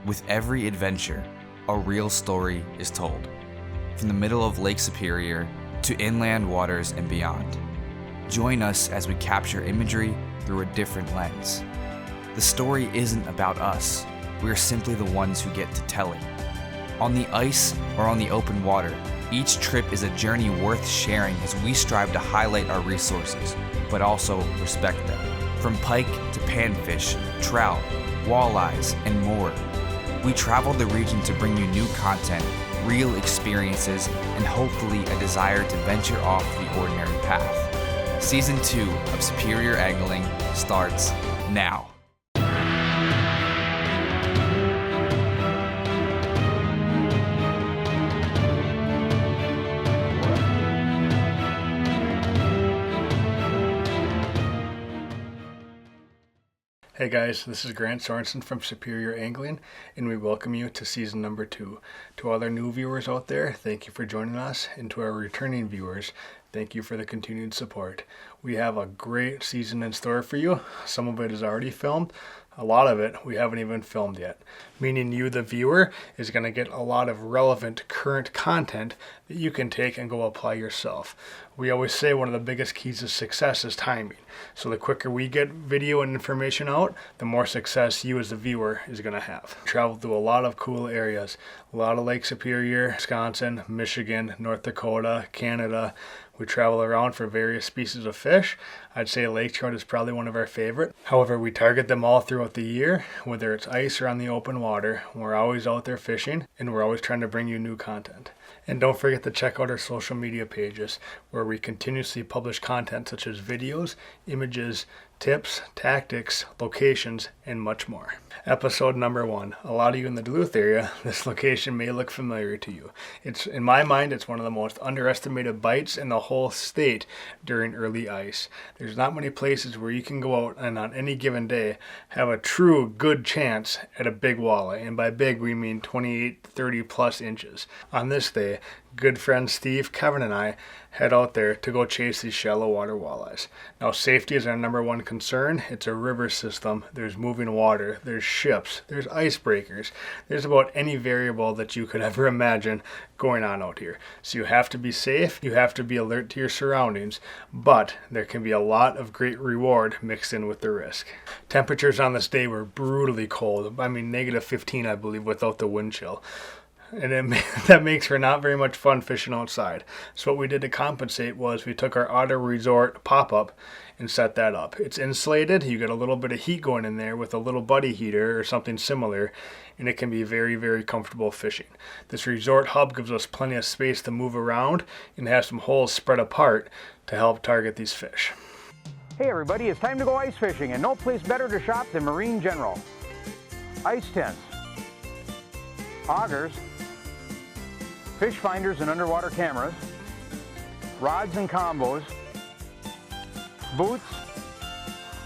With every adventure, a real story is told. From the middle of Lake Superior to inland waters and beyond. Join us as we capture imagery through a different lens. The story isn't about us. We're simply the ones who get to tell it. On the ice or on the open water, each trip is a journey worth sharing as we strive to highlight our resources, but also respect them. From pike to panfish, trout, walleyes, and more. We travel the region to bring you new content, real experiences, and hopefully a desire to venture off the ordinary path. Season 2 of Superior Angling starts now. Hey guys, this is Grant Sorensen from Superior Angling, and we welcome you to season number 2. To all our new viewers out there, thank you for joining us, and to our returning viewers, thank you for the continued support. We have a great season in store for you. Some of it is already filmed. A lot of it we haven't even filmed yet, meaning you, the viewer, is going to get a lot of relevant current content that you can take and go apply yourself. We always say one of the biggest keys to success is timing. So the quicker we get video and information out, the more success you as the viewer is going to have. Traveled through a lot of cool areas, a lot of Lake Superior, Wisconsin, Michigan, North Dakota, Canada. We travel around for various species of fish. I'd say lake trout is probably one of our favorite. However, we target them all throughout the year, whether it's ice or on the open water. We're always out there fishing, and we're always trying to bring you new content. And don't forget to check out our social media pages, where we continuously publish content such as videos, images, tips, tactics, locations, and much more. Episode number 1. A lot of you in the Duluth area, this location may look familiar to you. In my mind, it's one of the most underestimated bites in the whole state during early ice. There's not many places where you can go out and on any given day have a true good chance at a big walleye. And by big, we mean 28, 30 plus inches. On this day, good friends Steve, Kevin, and I head out there to go chase these shallow water walleyes. Now, safety is our number one concern. It's a river system. There's moving water. There's ships. There's icebreakers. There's about any variable that you could ever imagine going on out here. So you have to be safe. You have to be alert to your surroundings. But there can be a lot of great reward mixed in with the risk. Temperatures on this day were brutally cold. I mean, -15, I believe, without the wind chill. And that makes for not very much fun fishing outside. So what we did to compensate was we took our auto resort pop-up and set that up. It's insulated. You get a little bit of heat going in there with a little buddy heater or something similar, and it can be very, very comfortable fishing. This resort hub gives us plenty of space to move around and have some holes spread apart to help target these fish. Hey everybody, it's time to go ice fishing, and no place better to shop than Marine General. Ice tents, augers, fish finders and underwater cameras, rods and combos, boots,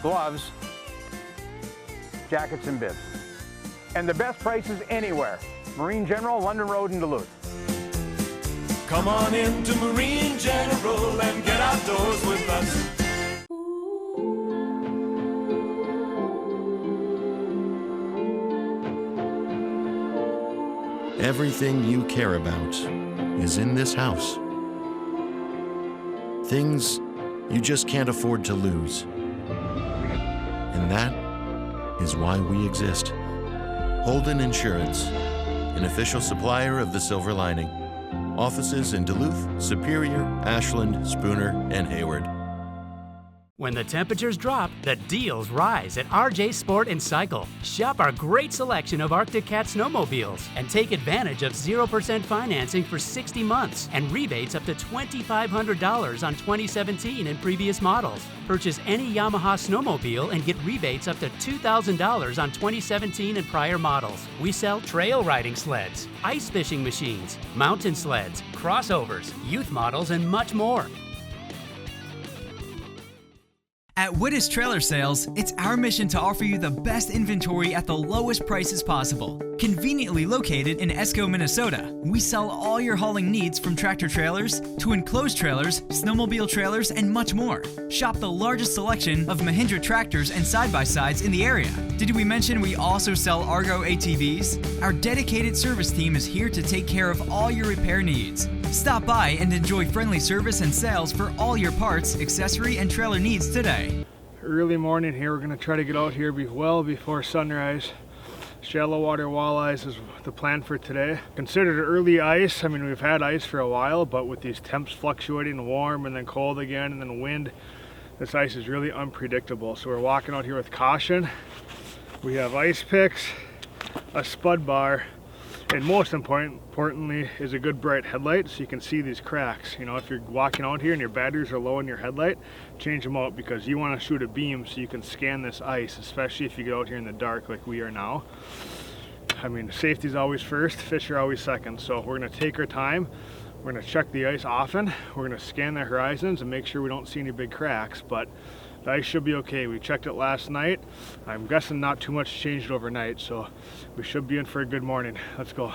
gloves, jackets and bibs. And the best prices anywhere. Marine General, London Road in Duluth. Come on into Marine General and get outdoors with us. Everything you care about is in this house. Things you just can't afford to lose. And that is why we exist. Holden Insurance, an official supplier of the Silver Lining. Offices in Duluth, Superior, Ashland, Spooner, and Hayward. When the temperatures drop, the deals rise at RJ Sport and Cycle. Shop our great selection of Arctic Cat snowmobiles and take advantage of 0% financing for 60 months and rebates up to $2,500 on 2017 and previous models. Purchase any Yamaha snowmobile and get rebates up to $2,000 on 2017 and prior models. We sell trail riding sleds, ice fishing machines, mountain sleds, crossovers, youth models, and much more. At Wittes Trailer Sales, it's our mission to offer you the best inventory at the lowest prices possible. Conveniently located in Esco, Minnesota, we sell all your hauling needs from tractor trailers to enclosed trailers, snowmobile trailers, and much more. Shop the largest selection of Mahindra tractors and side-by-sides in the area. Did we mention we also sell Argo ATVs? Our dedicated service team is here to take care of all your repair needs. Stop by and enjoy friendly service and sales for all your parts, accessory, and trailer needs today. Early morning here, we're going to try to get out here well before sunrise. Shallow water walleyes is the plan for today. Considered early ice. I mean, we've had ice for a while, but with these temps fluctuating, warm and then cold again and then wind, this ice is really unpredictable. So we're walking out here with caution. We have ice picks, a spud bar, and most importantly is a good bright headlight so you can see these cracks. You know, if you're walking out here and your batteries are low in your headlight, change them out because you want to shoot a beam so you can scan this ice, especially if you get out here in the dark like we are now. I mean, safety is always first, fish are always second. So we're going to take our time. We're going to check the ice often. We're going to scan the horizons and make sure we don't see any big cracks, but the ice should be okay. We checked it last night. I'm guessing not too much changed overnight, so we should be in for a good morning. Let's go.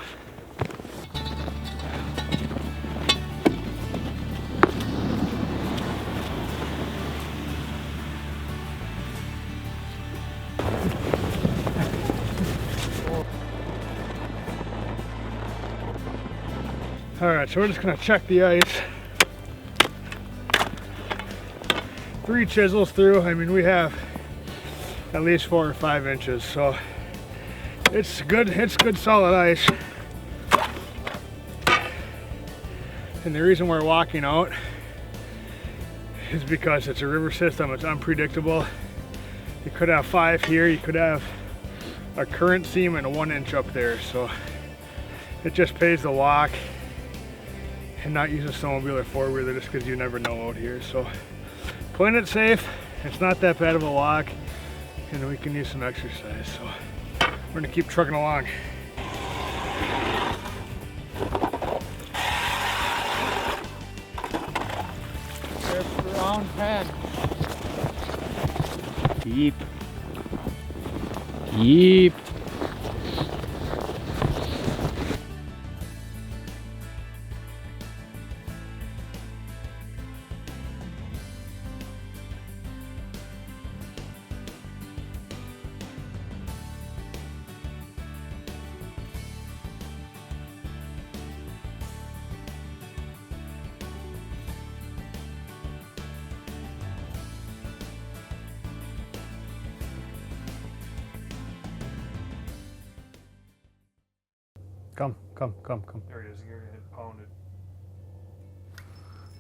All right, so we're just gonna check the ice. 3 chisels through. I mean, we have at least 4 or 5 inches, so it's good solid ice. And the reason we're walking out is because it's a river system. It's unpredictable. You could have 5 here, you could have a current seam and a 1 inch up there, so it just pays to walk and not use a snowmobile or 4-wheeler just because you never know out here. So playing it safe, it's not that bad of a walk, and we can use some exercise. So we're gonna keep trucking along. There's round head. Keep. Come. There he is. You're gonna get pounded.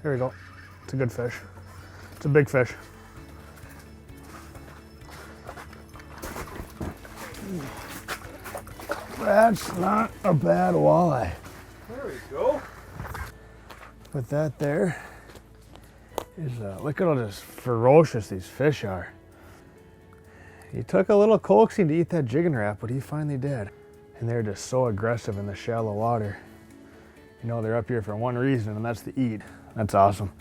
There we go. It's a good fish. It's a big fish. That's not a bad walleye. There we go. But that there is, look at how just ferocious these fish are. He took a little coaxing to eat that jigging Rap, but he finally did. And they're just so aggressive in the shallow water. You know, they're up here for one reason, and that's to eat. That's awesome.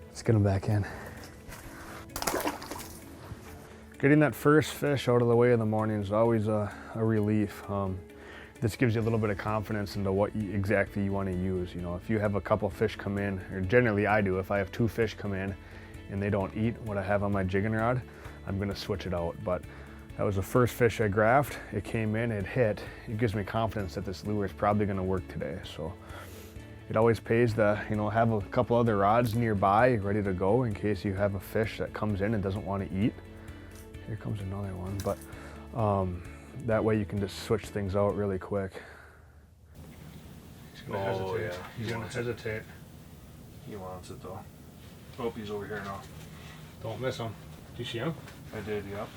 Let's get them back in. Getting that first fish out of the way in the morning is always a relief. This gives you a little bit of confidence into what exactly you want to use. You know, if you have a couple fish come in, or generally I do, if I have 2 fish come in and they don't eat what I have on my jigging rod, I'm gonna switch it out. But that was the first fish I graphed. It came in, it hit. It gives me confidence that this lure is probably gonna work today. So it always pays to, you know, have a couple other rods nearby ready to go in case you have a fish that comes in and doesn't want to eat. Here comes another one, but that way you can just switch things out really quick. He's gonna hesitate. Yeah. He's gonna hesitate. He wants it though. Oh, he's over here now. Don't miss him. Do you see him? I did, yep.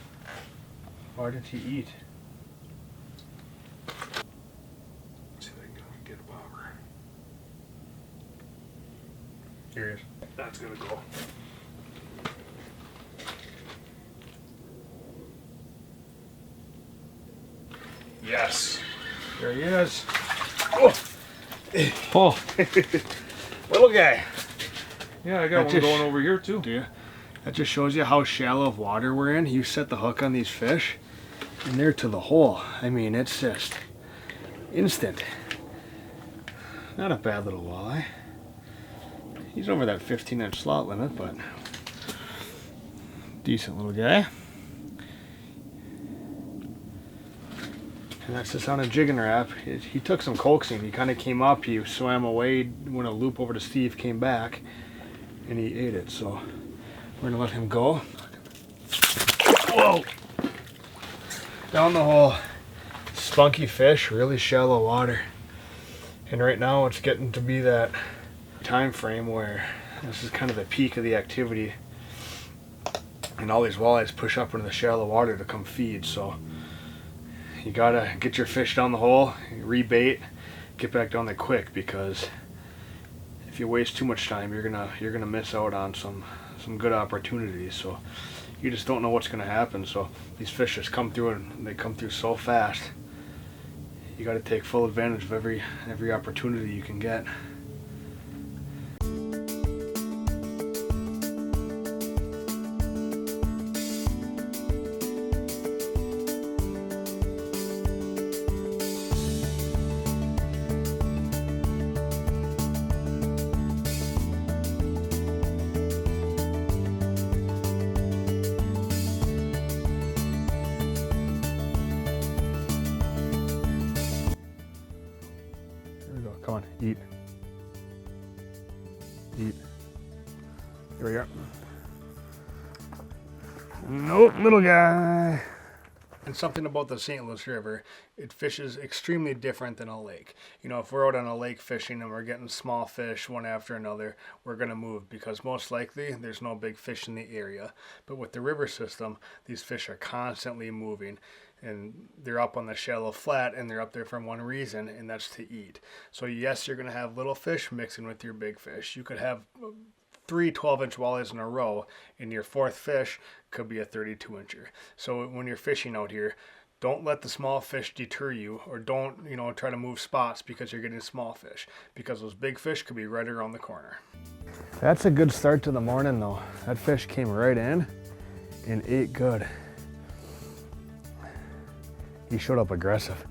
Why didn't he eat? Let's see if I can get a bobber. Here he is. That's gonna go. Yes. There he is. Oh. Oh. Little guy. Yeah, I got one going over here too. Do you? That just shows you how shallow of water we're in. You set the hook on these fish and they're to the hole. I mean, it's just instant. Not a bad little walleye. He's over that 15-inch slot limit, but decent little guy. And that's just on a jigging wrap. He took some coaxing. He kind of came up, he swam away, went a loop over to Steve, came back, and he ate it. So we're gonna let him go. Whoa! Down the hole. Spunky fish, really shallow water. And right now it's getting to be that time frame where this is kind of the peak of the activity. And all these walleyes push up into the shallow water to come feed. So you gotta get your fish down the hole, rebait, get back down there quick, because if you waste too much time, you're gonna miss out on some good opportunities. So you just don't know what's gonna happen. So these fish just come through, and they come through so fast. You gotta take full advantage of every opportunity you can get. Come on, eat. Eat. Here we go. Nope, little guy. And something about the St. Louis River, it fishes extremely different than a lake. You know, if we're out on a lake fishing and we're getting small fish one after another, we're going to move, because most likely there's no big fish in the area. But with the river system, these fish are constantly moving. And they're up on the shallow flat, and they're up there for one reason, and that's to eat. So yes, you're going to have little fish mixing with your big fish. You could have 3 12-inch walleyes in a row, and your fourth fish could be a 32-incher. So when you're fishing out here, don't let the small fish deter you, or don't, try to move spots because you're getting small fish, because those big fish could be right around the corner. That's a good start to the morning though. That fish came right in and ate good. He showed up aggressive.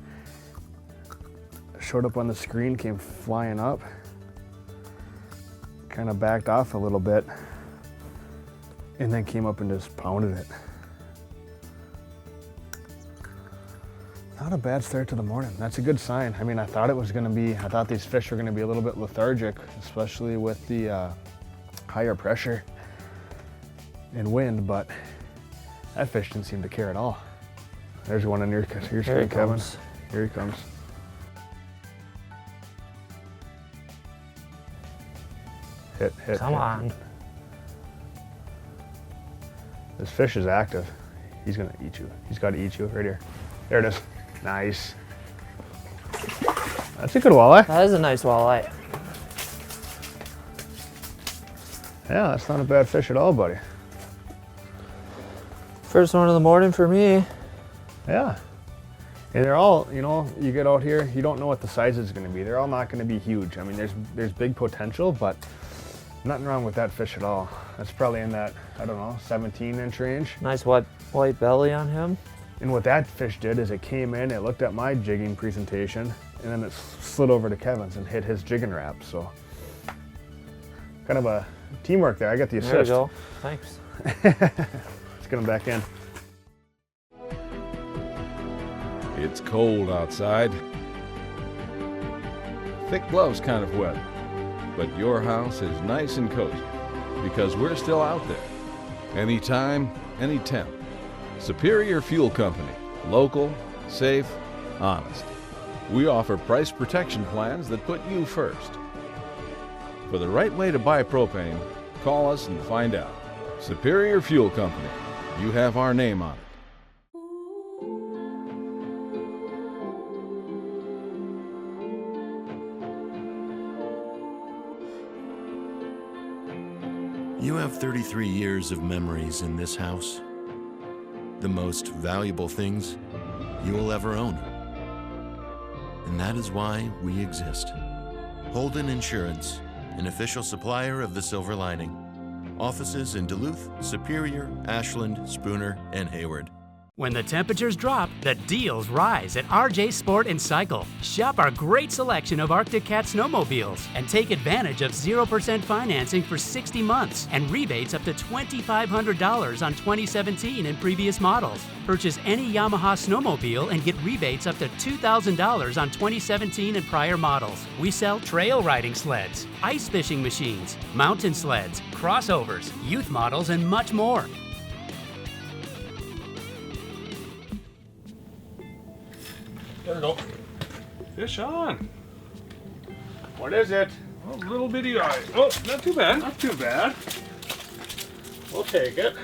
Showed up on the screen, came flying up. Kind of backed off a little bit. And then came up and just pounded it. Not a bad start to the morning. That's a good sign. I mean, I thought these fish were gonna be a little bit lethargic, especially with the higher pressure and wind, but that fish didn't seem to care at all. There's one on your screen, Kevin. Here he comes. Hit. Come on. This fish is active. He's gonna eat you. He's gotta eat you right here. There it is. Nice. That's a good walleye. That is a nice walleye. Yeah, that's not a bad fish at all, buddy. First one of the morning for me. Yeah. And they're all, you get out here, you don't know what the size is going to be. They're all not going to be huge. I mean, there's big potential, but nothing wrong with that fish at all. That's probably in that, 17-inch range. Nice white belly on him. And what that fish did is it came in, it looked at my jigging presentation, and then it slid over to Kevin's and hit his jigging wrap. So kind of a teamwork there. I got the assist. There you go. Thanks. Let's get him back in. It's cold outside. Thick gloves kind of wet. But your house is nice and cozy because we're still out there. Anytime, any temp. Superior Fuel Company. Local, safe, honest. We offer price protection plans that put you first. For the right way to buy propane, call us and find out. Superior Fuel Company. You have our name on it. You have 33 years of memories in this house. The most valuable things you will ever own. And that is why we exist. Holden Insurance, an official supplier of the Silver Lining. Offices in Duluth, Superior, Ashland, Spooner, and Hayward. When the temperatures drop, the deals rise at RJ Sport and Cycle. Shop our great selection of Arctic Cat snowmobiles and take advantage of 0% financing for 60 months and rebates up to $2,500 on 2017 and previous models. Purchase any Yamaha snowmobile and get rebates up to $2,000 on 2017 and prior models. We sell trail riding sleds, ice fishing machines, mountain sleds, crossovers, youth models, and much more. There we go. Fish on. What is it? Oh, little bitty eye. Oh, not too bad. Not too bad. We'll take it.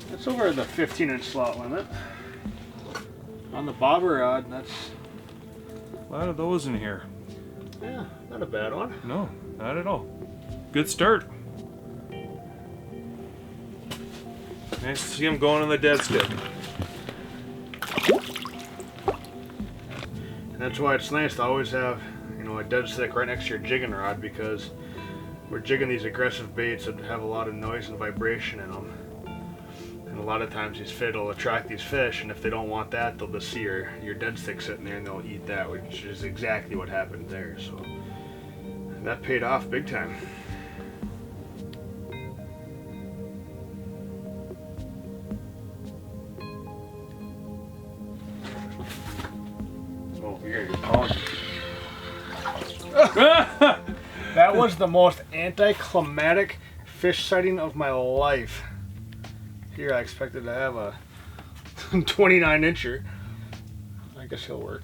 That's over the 15-inch slot limit. On the bobber rod, that's... A lot of those in here. Yeah, not a bad one. No, not at all. Good start. Nice to see him going on the dead stick. And that's why it's nice to always have, you know, a dead stick right next to your jigging rod, because we're jigging these aggressive baits that have a lot of noise and vibration in them. And a lot of times these fish will attract these fish, and if they don't want that, they'll just see your dead stick sitting there and they'll eat that, which is exactly what happened there. So that paid off big time. Oh, you're calling. That was the most anticlimactic fish sighting of my life. Here I expected to have a 29-incher. I guess he'll work.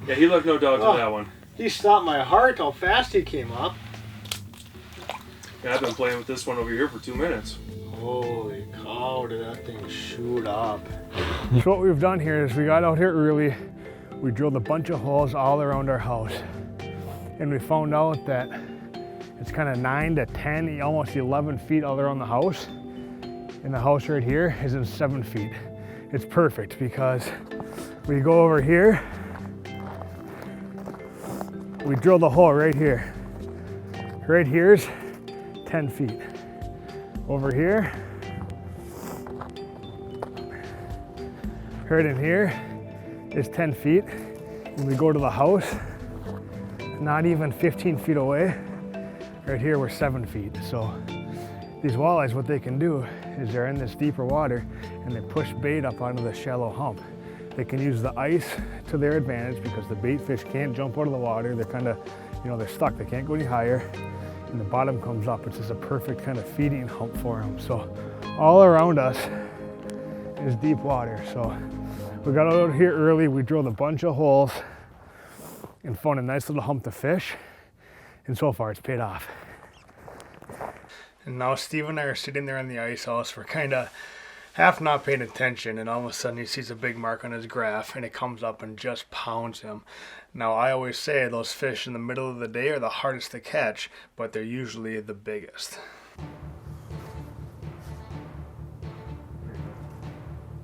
Yeah, he left no doubt to that one. He stopped my heart how fast he came up. Yeah, I've been playing with this one over here for 2 minutes. Holy cow, did that thing shoot up. So what we've done here is we got out here early, we drilled a bunch of holes all around our house, and we found out that it's kind of 9 to 10, almost 11 feet all around the house, and the house right here is in 7 feet. It's perfect because we go over here, we drill the hole right here. Right here's 10 feet. Over here, right in here is 10 feet. And we go to the house, not even 15 feet away. Right here, we're 7 feet. So these walleyes, what they can do is they're in this deeper water and they push bait up onto the shallow hump. They can use the ice to their advantage because the bait fish can't jump out of the water. They're kind of, you know, they're stuck. They can't go any higher. And the bottom comes up. It's just a perfect kind of feeding hump for them. So all around us is deep water. So we got out here early. We drilled a bunch of holes and found a nice little hump to fish. And so far it's paid off. And now Steve and I are sitting there in the ice house. We're kind of half not paying attention, and all of a sudden he sees a big mark on his graph and it comes up and just pounds him. Now I always say those fish in the middle of the day are the hardest to catch, but they're usually the biggest.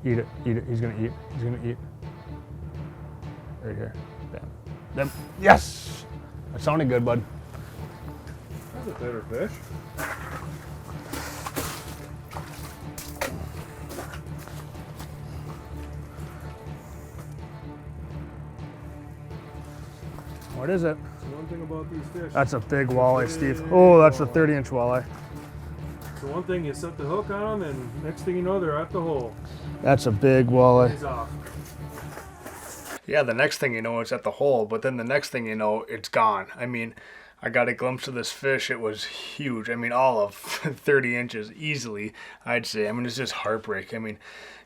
Eat it, eat it, he's gonna eat, he's gonna eat. Right here, bam. Yes! That sounded good, bud. That's a better fish. What is it? So one thing about these fish. That's a big walleye, Steve. Oh, that's a 30-inch walleye. So one thing, you set the hook on them, and next thing you know, they're at the hole. That's a big walleye. He's off. Yeah, the next thing you know, it's at the hole, but then the next thing you know, it's gone. I mean, I got a glimpse of this fish. It was huge. I mean, all of 30 inches easily, I'd say. I mean, it's just heartbreak. I mean,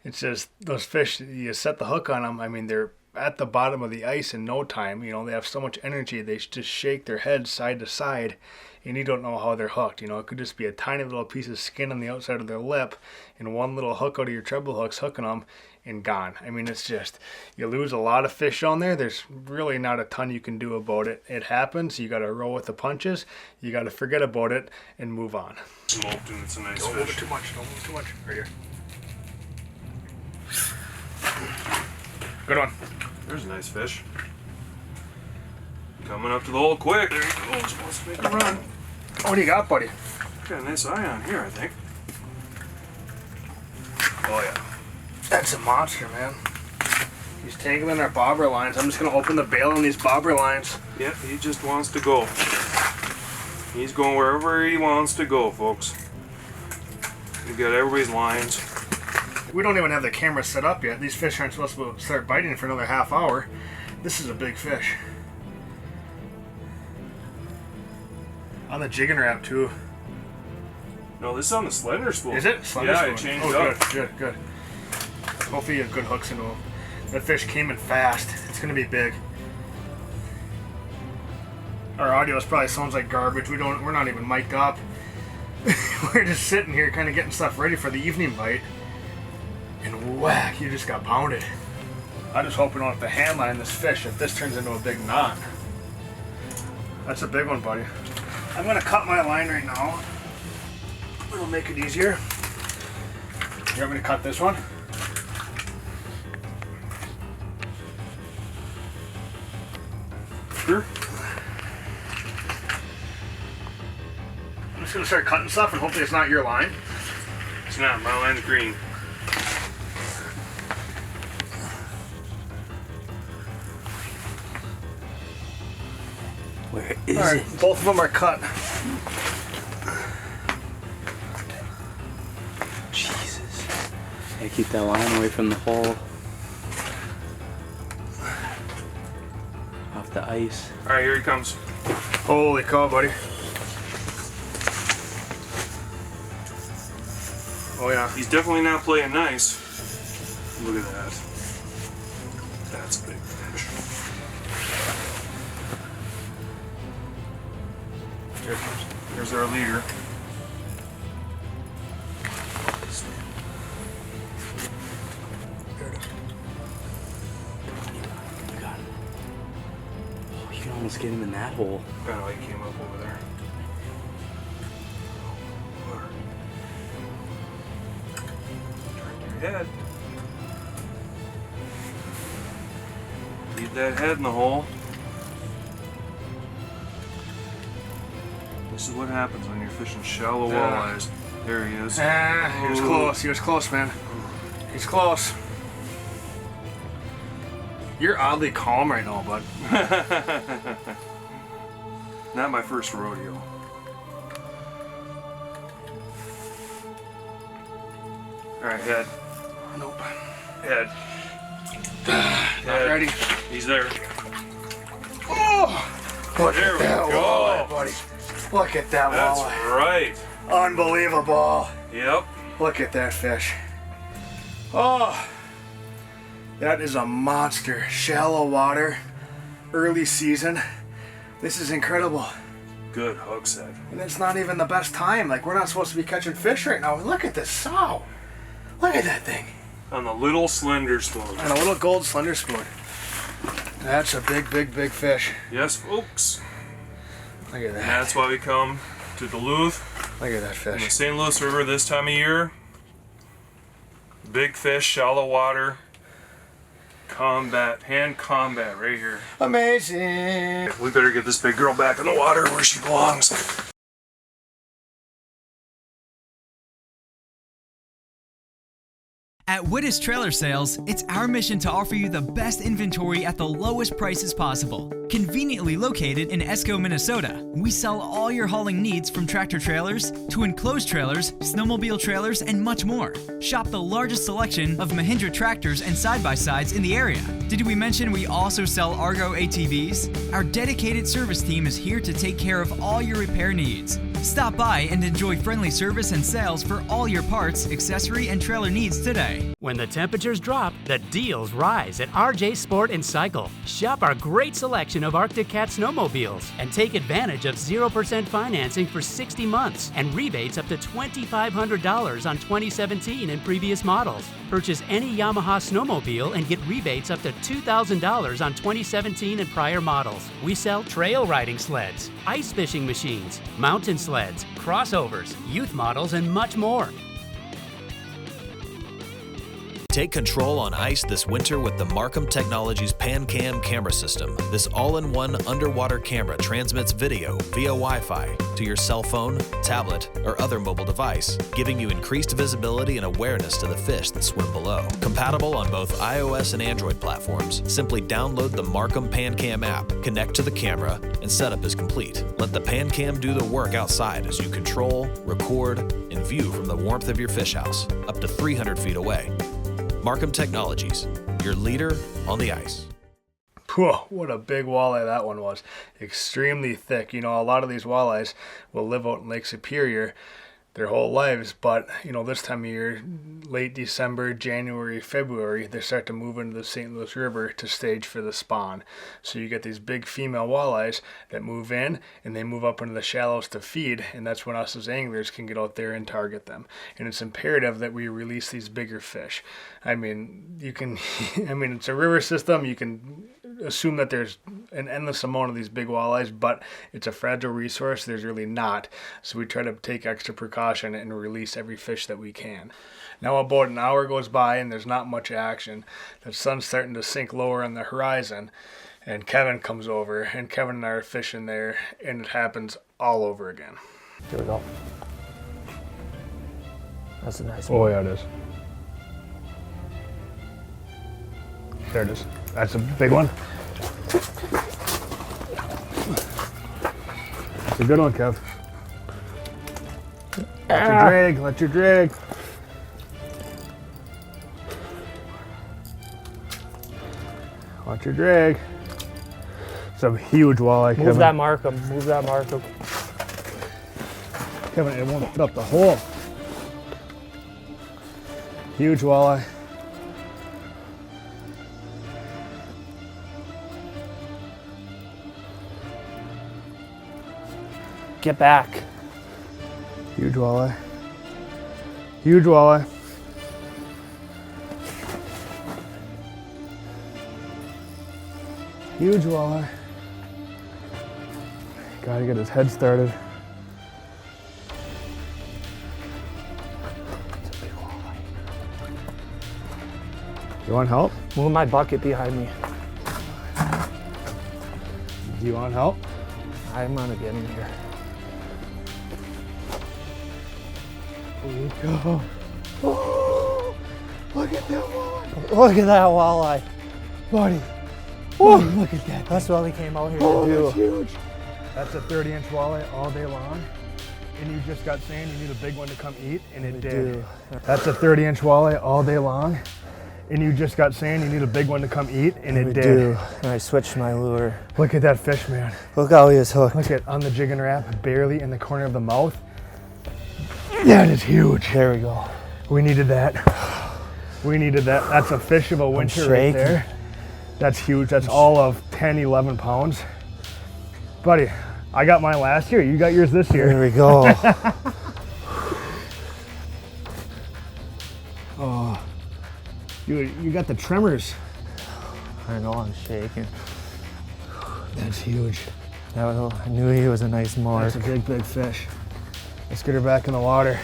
it's just those fish, you set the hook on them. I mean, they're at the bottom of the ice in no time. You know, they have so much energy. They just shake their heads side to side, and you don't know how they're hooked. You know, it could just be a tiny little piece of skin on the outside of their lip, and one little hook out of your treble hooks hooking them, and gone. I mean, it's just, you lose a lot of fish on there. There's really not a ton you can do about it. It happens. You got to roll with the punches. You got to forget about it and move on. Smoked, and it's a nice Don't fish. move it too much. Don't move it too much. Right here. Good one. There's a nice fish. coming up to the hole quick. There he goes. Wants to make a run. What do you got, buddy? Got a nice eye on here, I think. Oh yeah. That's a monster, man. He's tangling our bobber lines. I'm just gonna open the bail on these bobber lines. Yep, he just wants to go. He's going wherever he wants to go, folks. We got everybody's lines. We don't even have the camera set up yet. These fish aren't supposed to start biting for another half hour. This is a big fish. On the jigging Rap too. No, this is on the slender spool. Is it? Slender yeah, spool. it changed oh, up. Good. Hopefully you have good hooks into them. That fish came in fast. It's gonna be big. Our audio probably sounds like garbage. We're not even mic'd up. We're just sitting here kind of getting stuff ready for the evening bite. And whack, you just got pounded. I just hope we don't have to handline this fish if this turns into a big knot. That's a big one, buddy. I'm gonna cut my line right now. It'll make it easier. You want me to cut this one? Sure. I'm just gonna start cutting stuff and hopefully it's not your line. It's not. My line's green. Where is All right, it? both of them are cut. Jesus. Gotta keep that line away from the hole. Off the ice. Alright, here he comes. Holy cow, buddy. Oh yeah. He's definitely not playing nice. Look at that. That's a big fish. Here's our leader. Oh, you can almost get him in that hole. I know he came up over there. Turn your head. Leave that head in the hole. This is what happens when you're fishing shallow walleyes. There he is. He was close. He was close, man. He's close. You're oddly calm right now, bud. Not my first rodeo. Alright, head. Nope. Head. Not ready. He's there. Oh! Look There at we that go. walleye, buddy. Look at that That's walleye. right. Unbelievable. Yep. Look at that fish. Oh! That is a monster. Shallow water. Early season. This is incredible. Good hook set. And it's not even the best time. Like, we're not supposed to be catching fish right now. Look at this sow. Look at that thing. On the little slender spoon. And a little gold slender spoon. That's a big, big, big fish. Yes, folks. Look at that. And that's why we come to Duluth. Look at that In the fish. St. Louis River this time of year. Big fish, shallow water. Combat, hand combat right here. Amazing. We better get this big girl back in the water where she belongs. At Wittes Trailer Sales, it's our mission to offer you the best inventory at the lowest prices possible. Conveniently located in Esco, Minnesota, we sell all your hauling needs from tractor trailers to enclosed trailers, snowmobile trailers, and much more. Shop the largest selection of Mahindra tractors and side-by-sides in the area. Did we mention we also sell Argo ATVs? Our dedicated service team is here to take care of all your repair needs. Stop by and enjoy friendly service and sales for all your parts, accessory, and trailer needs today. When the temperatures drop, the deals rise at RJ Sport and Cycle. Shop our great selection of Arctic Cat snowmobiles and take advantage of 0% financing for 60 months and rebates up to $2,500 on 2017 and previous models. Purchase any Yamaha snowmobile and get rebates up to $2,000 on 2017 and prior models. We sell trail riding sleds, ice fishing machines, mountain sleds, crossovers, youth models, and much more. Take control on ice this winter with the Markham Technologies PanCam camera system. This all-in-one underwater camera transmits video via Wi-Fi to your cell phone, tablet, or other mobile device, giving you increased visibility and awareness to the fish that swim below. Compatible on both iOS and Android platforms, simply download the Markham PanCam app, connect to the camera, and setup is complete. Let the PanCam do the work outside as you control, record, and view from the warmth of your fish house, up to 300 feet away. Markham Technologies, your leader on the ice. Whoa, what a big walleye that one was. Extremely thick. You know, a lot of these walleyes will live out in Lake Superior their whole lives, but you know, this time of year, late December, January, February, they start to move into the St. Louis River to stage for the spawn. So you get these big female walleyes that move in and they move up into the shallows to feed, and that's when us as anglers can get out there and target them. And it's imperative that we release these bigger fish. I mean, you can it's a river system. You can assume that there's an endless amount of these big walleyes, but it's a fragile resource. There's really not. So we try to take extra precaution and release every fish that we can. Now about an hour goes by and there's not much action. The sun's starting to sink lower on the horizon, and Kevin comes over, and Kevin and I are fishing there, and it happens all over again. Here we go. That's a nice one. Oh yeah, it is. There it is. That's a big one. That's a good one, Kev. Let your drag, let your drag. Watch your drag. It's a huge walleye, Kevin. Move that Markham, move that Markham. Kevin, it won't fit up the hole. Huge walleye. Get back. Huge walleye. Huge walleye. Huge walleye. Gotta get his head started. You want help? Move my bucket behind me. Do you want help? I'm gonna get in here. Here we go. Oh, look at that walleye. Look at that walleye. Buddy. Oh, look at that. That's what we came out here to do. That's huge. That's a 30-inch walleye all day long. And you just got saying you need a big one to come eat, and it did. That's a 30-inch walleye all day long. And you just got saying you need a big one to come eat, and it did. And I switched my lure. Look at that fish, man. Look how he is hooked. Look at on the jig and wrap, barely in the corner of the mouth. That is huge. There we go. We needed that. We needed that. That's a fish of a winter right there. That's huge. That's all of 10, 11 pounds. Buddy, I got mine last year. You got yours this year. There we go. Oh, dude, you got the tremors. I know, I'm shaking. That's huge. I knew he was a nice mark. That's a big, big fish. Let's get her back in the water.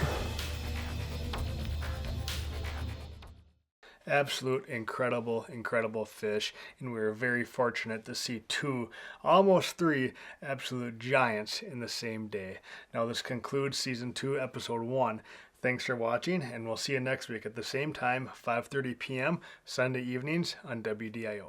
Absolute incredible fish, and we were very fortunate to see two, almost three absolute giants in the same day. Now this concludes season 2, episode 1. Thanks for watching, and we'll see you next week at the same time, 5:30 p.m. Sunday evenings on WDIO.